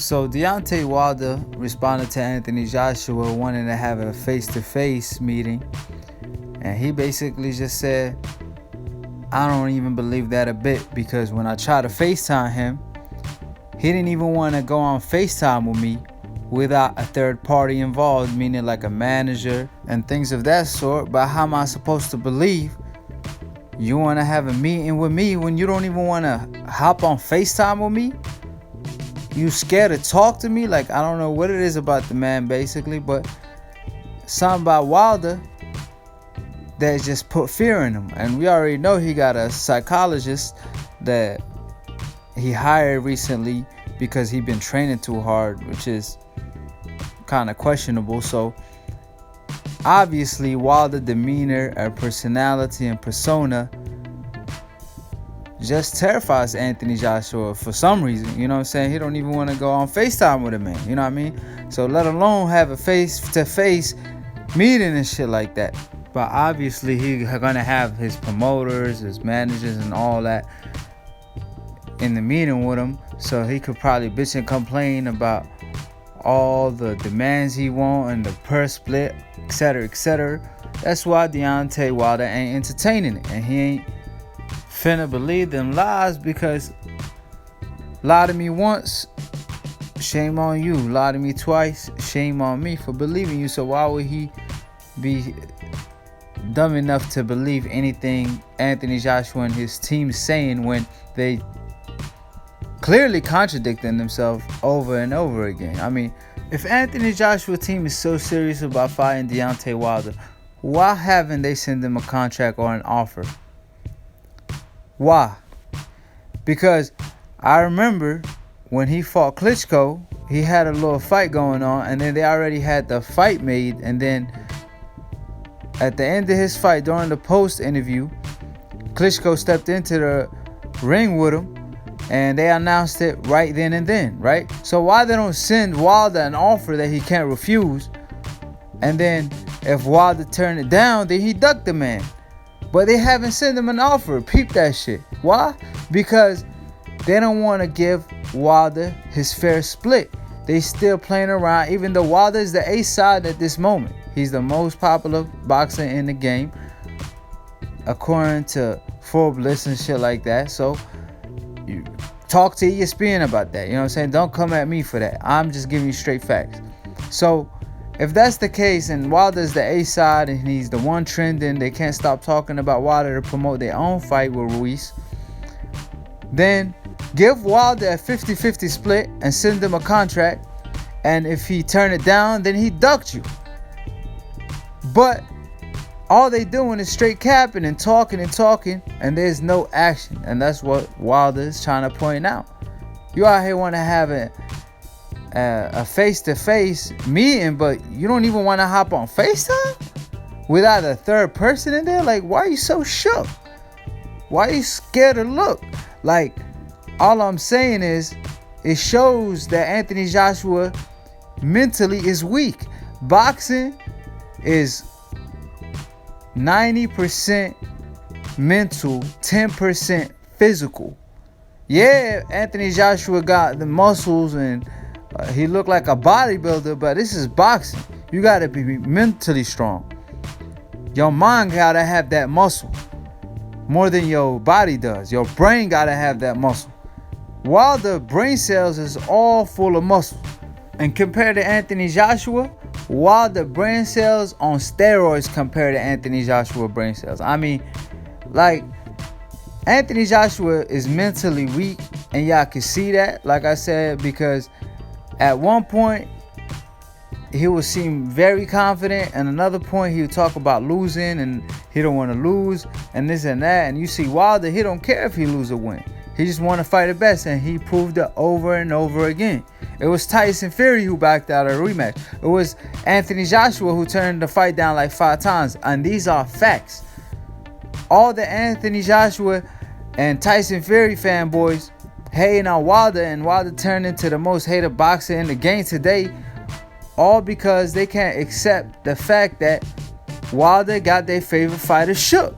So Deontay Wilder responded to Anthony Joshua wanting to have a face-to-face meeting. And he basically just said, I don't even believe that a bit, because when I tried to FaceTime him, he didn't even want to go on FaceTime with me without a third party involved, meaning like a manager and things of that sort. But how am I supposed to believe you want to have a meeting with me when you don't even want to hop on FaceTime with me? You scared to talk to me? Like, I don't know what it is about the man, basically, but something about Wilder that just put fear in him. And we already know he got a psychologist that he hired recently because he been training too hard, which is kind of questionable. So obviously Wilder's demeanor and personality and persona just terrifies Anthony Joshua for some reason. You know what I'm saying? He don't even want to go on FaceTime with a man. You know what I mean? So let alone have a face-to-face meeting and shit like that. But obviously he's gonna have his promoters, his managers, and all that in the meeting with him, so he could probably bitch and complain about all the demands he want and the purse split, etc., etc. That's why Deontay Wilder ain't entertaining it, and he ain't finna believe them lies, because lie to me once, shame on you. Lie to me twice, shame on me for believing you. So why would he be dumb enough to believe anything Anthony Joshua and his team is saying when they clearly contradicting themselves over and over again? I mean, if Anthony Joshua's team is so serious about fighting Deontay Wilder, why haven't they sent him a contract or an offer? Why? Because I remember when he fought Klitschko, he had a little fight going on, and then they already had the fight made, and then at the end of his fight, during the post interview, Klitschko stepped into the ring with him, and they announced it right then and then, right? So why they don't send Wilder an offer that he can't refuse, and then if Wilder turned it down, then he ducked the man? But they haven't sent him an offer. Peep that shit. Why? Because they don't want to give Wilder his fair split. They still playing around, even though Wilder is the ace side at this moment. He's the most popular boxer in the game, according to Forbes and shit like that. So you talk to ESPN about that. You know what I'm saying? Don't come at me for that. I'm just giving you straight facts. So if that's the case, and Wilder's the A side and he's the one trending, they can't stop talking about Wilder to promote their own fight with Ruiz, then give Wilder a 50-50 split and send him a contract. And if he turn it down, then he ducked you. But all they doing is straight capping and talking, and there's no action. And that's what Wilder is trying to point out. You out here want to have a face-to-face meeting, but you don't even want to hop on FaceTime without a third person in there? Like, why are you so shook? Why are you scared to look? Like, all I'm saying is, it shows that Anthony Joshua mentally is weak. Boxing is 90% mental, 10% physical. Yeah, Anthony Joshua got the muscles and he looked like a bodybuilder, but this is boxing. You gotta be mentally strong. Your mind gotta have that muscle more than your body does. Your brain gotta have that muscle. While the brain cells is all full of muscle. And compared to Anthony Joshua, while the brain cells on steroids compared to Anthony Joshua brain cells. I mean, like, Anthony Joshua is mentally weak, and y'all can see that, like I said, because at one point he would seem very confident, and another point he would talk about losing and he don't want to lose and this and that. And you see Wilder, he don't care if he lose or win. He just want to fight the best, and he proved it over and over again. It was Tyson Fury who backed out of a rematch. It was Anthony Joshua who turned the fight down like 5 times. And these are facts. All the Anthony Joshua and Tyson Fury fanboys hating on Wilder, and Wilder turned into the most hated boxer in the game today, all because they can't accept the fact that Wilder got their favorite fighter shook.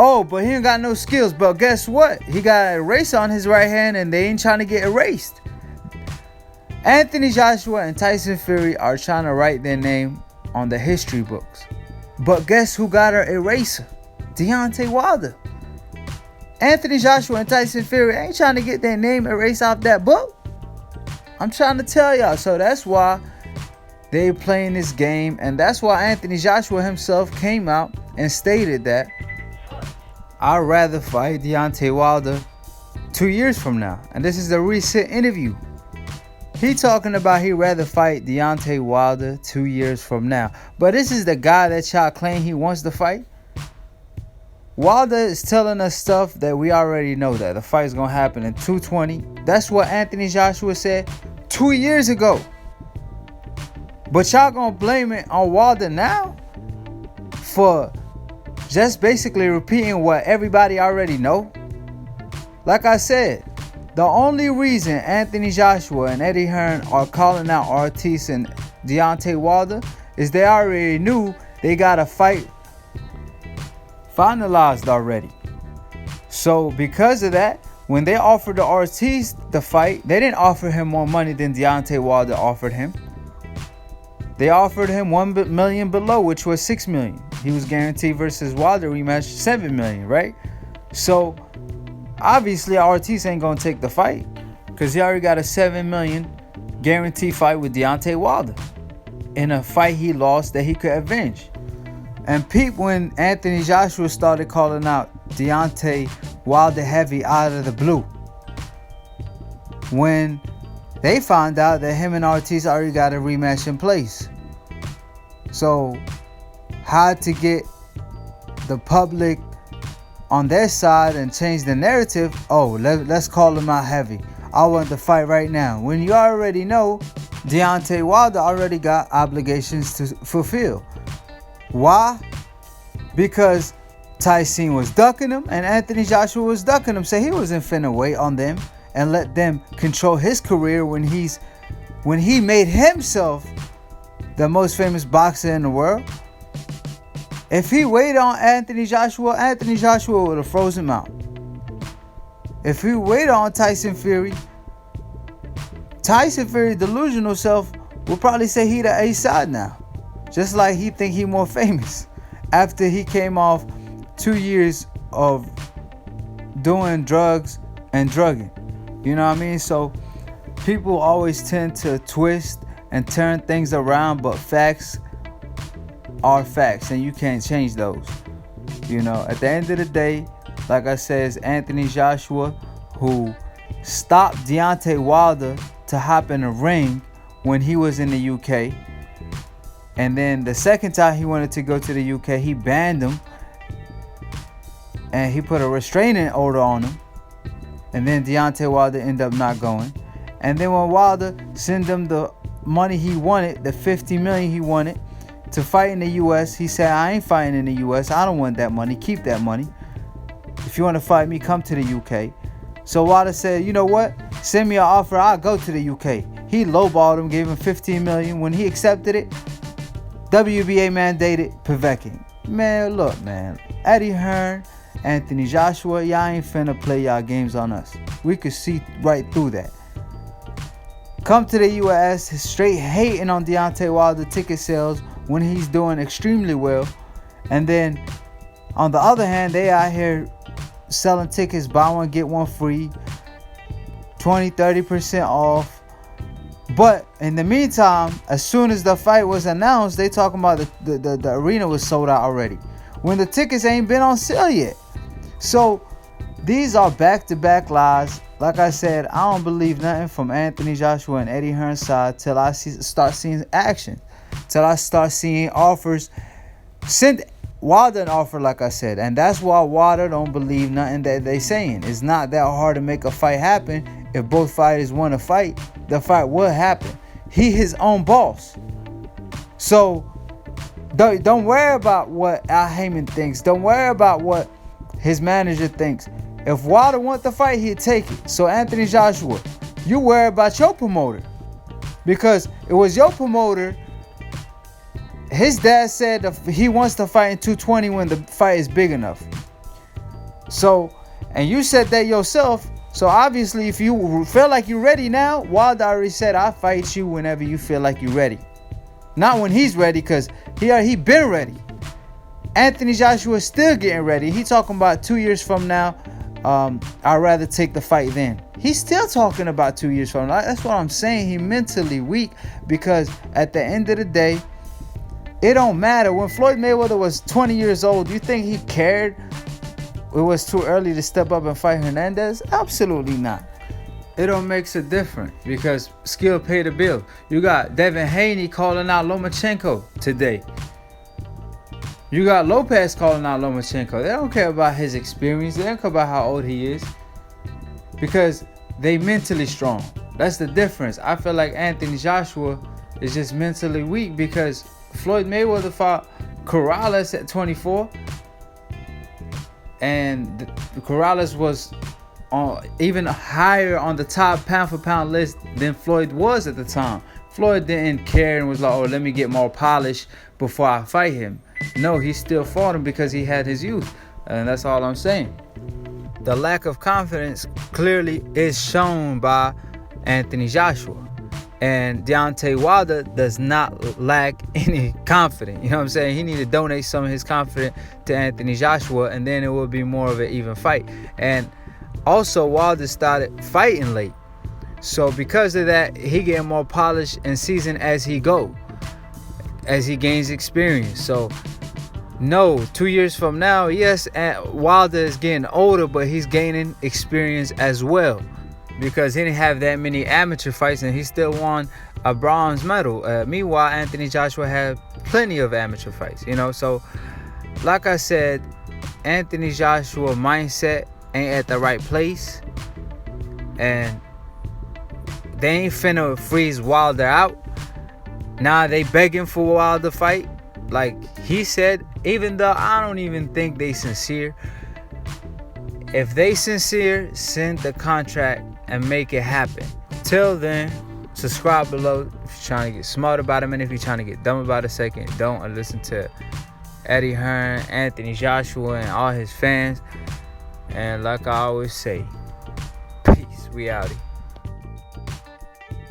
Oh, but he ain't got no skills. But guess what? He got a eraser on his right hand, and they ain't trying to get erased. Anthony Joshua and Tyson Fury are trying to write their name on the history books. But guess who got her eraser? Deontay Wilder. Anthony Joshua and Tyson Fury ain't trying to get their name erased off that book. I'm trying to tell y'all. So that's why they playing this game. And that's why Anthony Joshua himself came out and stated that I'd rather fight Deontay Wilder 2 years from now. And this is a recent interview. He talking about he'd rather fight Deontay Wilder 2 years from now. But this is the guy that y'all claim he wants to fight. Wilder is telling us stuff that we already know, that the fight's going to happen in 220. That's what Anthony Joshua said 2 years ago. But y'all going to blame it on Wilder now for just basically repeating what everybody already know? Like I said, the only reason Anthony Joshua and Eddie Hearn are calling out Ortiz and Deontay Wilder is they already knew they got a fight finalized already. So because of that, when they offered the Ortiz the fight, they didn't offer him more money than Deontay Wilder offered him. They offered him $1 million below, which was $6 million. He was guaranteed versus Wilder rematch $7 million, right? So obviously Ortiz ain't gonna take the fight because he already got a $7 million guaranteed fight with Deontay Wilder in a fight he lost that he could avenge. And peep when Anthony Joshua started calling out Deontay Wilder heavy out of the blue, when they found out that him and Ortiz already got a rematch in place. So how to get the public on their side and change the narrative? Oh, let's call him out heavy. I want the fight right now. When you already know Deontay Wilder already got obligations to fulfill. Why? Because Tyson was ducking him and Anthony Joshua was ducking him. So he wasn't finna wait on them and let them control his career when he made himself the most famous boxer in the world. If he waited on Anthony Joshua would have frozen him out. If he waited on Tyson Fury's delusional self would probably say he the A side now. Just like he think he more famous after he came off 2 years of doing drugs and drugging. You know what I mean? So people always tend to twist and turn things around, but facts are facts and you can't change those. You know, at the end of the day, like I said, it's Anthony Joshua who stopped Deontay Wilder to hop in the ring when he was in the UK. And then the second time he wanted to go to the UK, he banned him and he put a restraining order on him. And then Deontay Wilder ended up not going. And then when Wilder sent him the money he wanted, the $50 million he wanted to fight in the US, he said, I ain't fighting in the US. I don't want that money. Keep that money. If you want to fight me, come to the UK. So Wilder said, you know what? Send me an offer. I'll go to the UK. He lowballed him, gave him $15 million. When he accepted it, WBA mandated Povetkin. Man, look, man. Eddie Hearn, Anthony Joshua, y'all ain't finna play y'all games on us. We could see right through that. Come to the US, straight hating on Deontay Wilder ticket sales when he's doing extremely well. And then, on the other hand, they out here selling tickets, buy one, get one free, 20-30% off. But in the meantime, as soon as the fight was announced, they talking about the arena was sold out already, when the tickets ain't been on sale yet. So these are back-to-back lies. Like I said, I don't believe nothing from Anthony Joshua and Eddie Hearn's side till I start seeing action, till I start seeing offers. Send Wilder an offer, like I said, and that's why Wilder don't believe nothing that they saying. It's not that hard to make a fight happen. If both fighters want to fight, the fight will happen. He his own boss. So don't worry about what Al Heyman thinks. Don't worry about what his manager thinks. If Wilder want the fight, he'd take it. So Anthony Joshua, you worry about your promoter, because it was your promoter. His dad said he wants to fight in 220 when the fight is big enough. So, and you said that yourself So obviously, if you feel like you're ready now, Wilder already said, I'll fight you whenever you feel like you're ready. Not when he's ready, because he been ready. Anthony Joshua is still getting ready. He talking about 2 years from now, I'd rather take the fight then. He's still talking about 2 years from now. That's what I'm saying. He mentally weak, because at the end of the day, it don't matter. When Floyd Mayweather was 20 years old, you think he cared it was too early to step up and fight Hernandez? Absolutely not. It don't make a difference, because skill pay the bill. You got Devin Haney calling out Lomachenko today. You got Lopez calling out Lomachenko. They don't care about his experience. They don't care about how old he is, because they mentally strong. That's the difference. I feel like Anthony Joshua is just mentally weak, because Floyd Mayweather fought Corrales at 24, and Corrales was even higher on the top pound for pound list than Floyd was at the time. Floyd didn't care and was like, oh, let me get more polish before I fight him. No, he still fought him because he had his youth, and that's all I'm saying. The lack of confidence clearly is shown by Anthony Joshua. And Deontay Wilder does not lack any confidence. You know what I'm saying? He need to donate some of his confidence to Anthony Joshua, and then it will be more of an even fight. And also, Wilder started fighting late. So because of that, he getting more polished and seasoned as he go, as he gains experience. So no, 2 years from now, yes, Wilder is getting older, but he's gaining experience as well, because he didn't have that many amateur fights, and he still won a bronze medal. Meanwhile, Anthony Joshua had plenty of amateur fights, you know. So like I said, Anthony Joshua mindset ain't at the right place, and they ain't finna freeze Wilder out. Now they begging for Wilder to fight. Like he said, even though I don't even think they sincere, if they sincere, send the contract and make it happen. Till then, subscribe below if you're trying to get smart about him, and if you're trying to get dumb about a second, don't listen to Eddie Hearn, Anthony Joshua, and all his fans. And like I always say, peace. We outie.